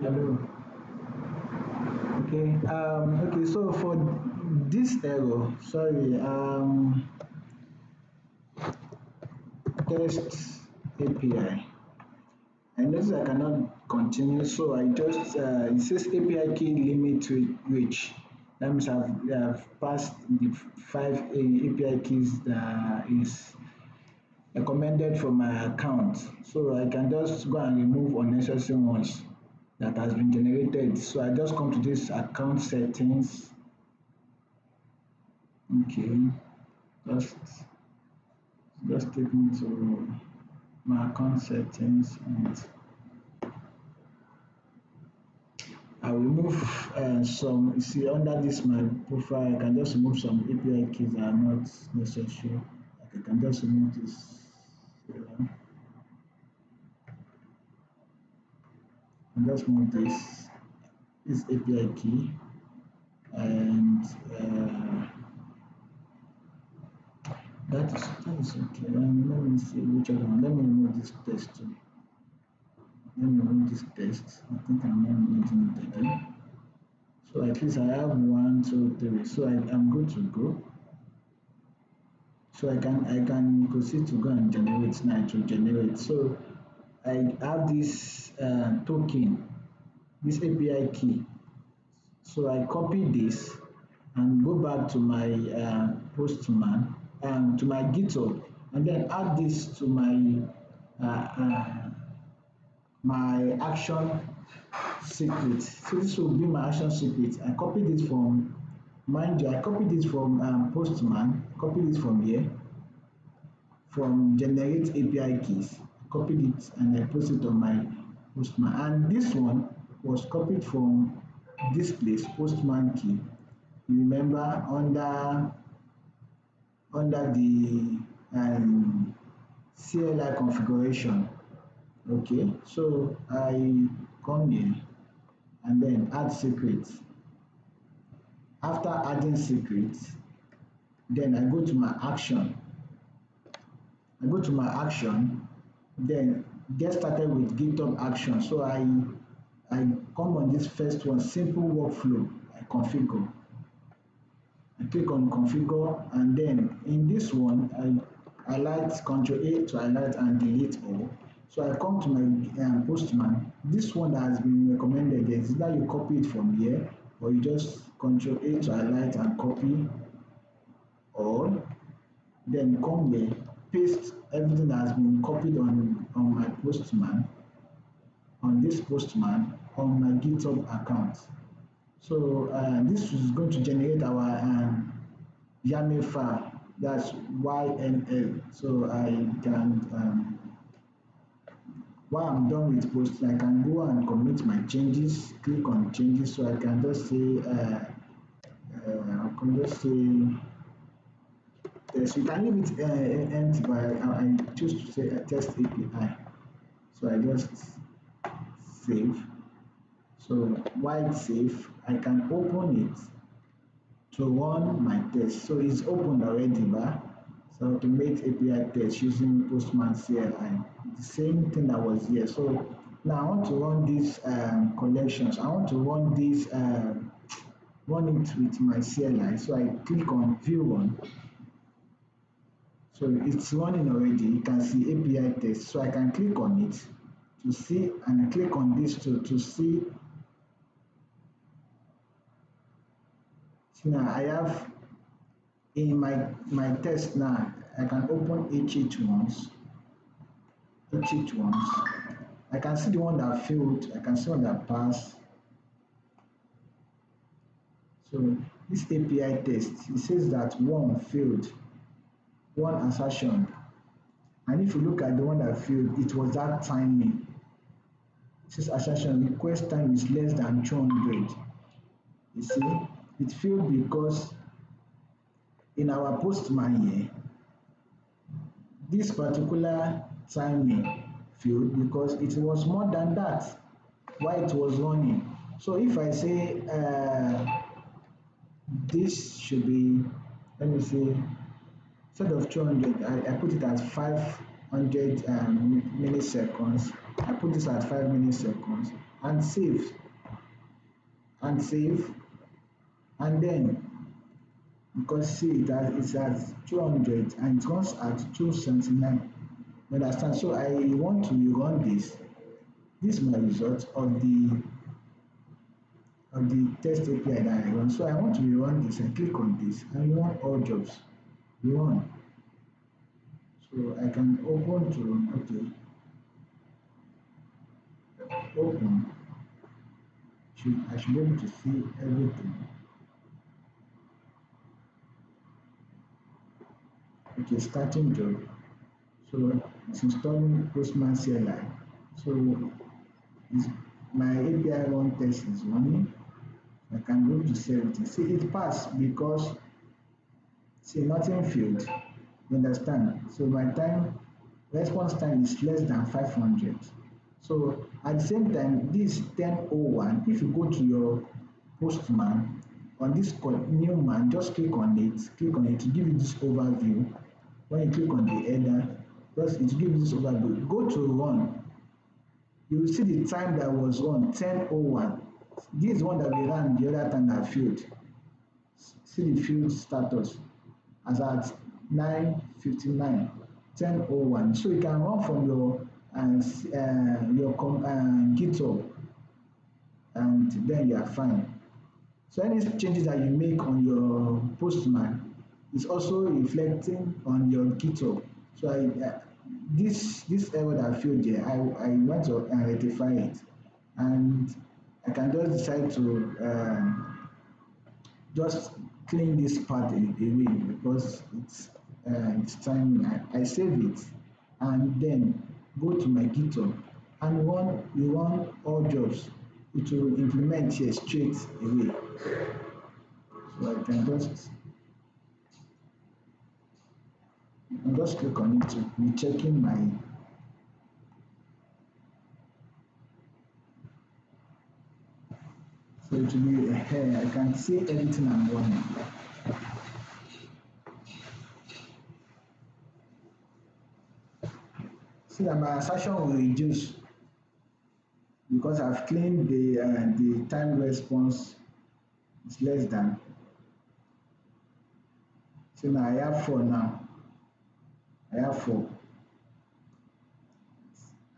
Hello. Okay, so for this error, sorry, test API. I notice I cannot continue, so I just, it says API key limit reach. That means I've passed the five API keys that is recommended for my account. So I can just go and remove unnecessary ones that has been generated. So I just come to this account settings. Okay, just just take me to my account settings, and I will remove some. See, under this my profile, I can just remove some API keys that are not necessary. Like I can just remove this. And just remove this API key, and that is okay. Let me see which other one. Let me remove this test too. Let me remove this test. I think I'm not needing it again. So at least I have 1, 2, 3. So I'm good to go. So I can proceed to go and generate now to generate. So I have this token, this API key. So I copy this and go back to my Postman to my GitHub, and then add this to my action secret. So this will be my action secret. I copied it from, mind you, I copied it from Postman, copied it from here, from generate API keys, copied it and I posted it on my Postman. And this one was copied from this place, Postman key. You remember under the CLI configuration. Okay, so I come here and then add secret. After adding secret, then I go to my action. I go to my action, then get started with GitHub Actions. So I come on this first one, simple workflow. I configure. I click on configure, and then in this one I highlight Ctrl A to highlight and delete all. So I come to my Postman. This one that has been recommended is either you copy it from here or you just Ctrl A to highlight and copy all. Then come here, paste everything that has been copied on my Postman, on this Postman, on my GitHub account. So this is going to generate our YAML file, that's YML. So I can, while I'm done with posting, I can go and commit my changes, click on changes. So I can just say, I can just say, yes, you can leave it empty, but I choose to say test API. So I just save. So while it's safe, I can open it to run my test. So it's opened already, but so to make API test using Postman CLI, the same thing that was here. So now I want to run these collections. I want to run this, run it with my CLI. So I click on view run. So it's running already. You can see API test. So I can click on it to see, and I click on this to see. So now I have in my test now, I can open each ones. Each ones. I can see the one that failed. I can see one that passed. So this API test, it says that one failed, one assertion. And if you look at the one that failed, it was that timing. It says assertion request time is less than 200. You see, it failed because in our Postman here, this particular timing failed because it was more than that while it was running. So if I say this should be, let me say, instead of 200, I put it at 500 milliseconds. I put this at 5 milliseconds and save and save, and then because see that it's at 200 and it runs at 279. You understand? So I want to rerun this. This is my result of the test API that I run. So I want to rerun this and click on this and run all jobs. Run. So I can open to open. I should be able to see everything. Okay, starting job. So it's installing Postman CLI. So it's, my API run test is running. I can go to save it. See, it passed because see nothing failed. You understand? So my time response time is less than 500. So at the same time, this 10:01, if you go to your Postman on this Newman, just click on it to give you this overview. When you click on the header, just it will give you this overview. Go to run. You will see the time that was run 10:01. This is one that we ran the other time that failed. See the field status as at 9:59, 10:01. So you can run from your GitHub and then you are fine. So any changes that you make on your Postman is also reflecting on your GitHub. So this error that failed there, I went to rectify it, and I can just decide to just clean this part away because it's time. I save it and then go to my GitHub and run all jobs. It will implement here straight away. So I can just click on it to be checking my. So it will be here. I can see everything I'm running. See that my assertion will reduce because I've cleaned the time response is less than. So now I have 4 now. I have 4.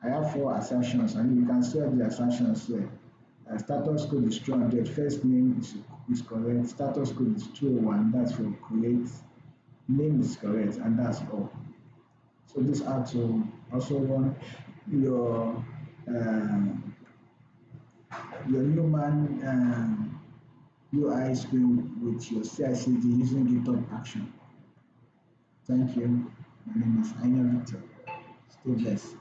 I have 4 assertions, and you can see all the assertions here. Status code is 200. First name is correct. Status code is 201. That's for create. Name is correct, and that's all. So this how to also run your Newman UI screen with your CI/CD using GitHub Action. Thank you. My name is Aina Victor. Stay blessed.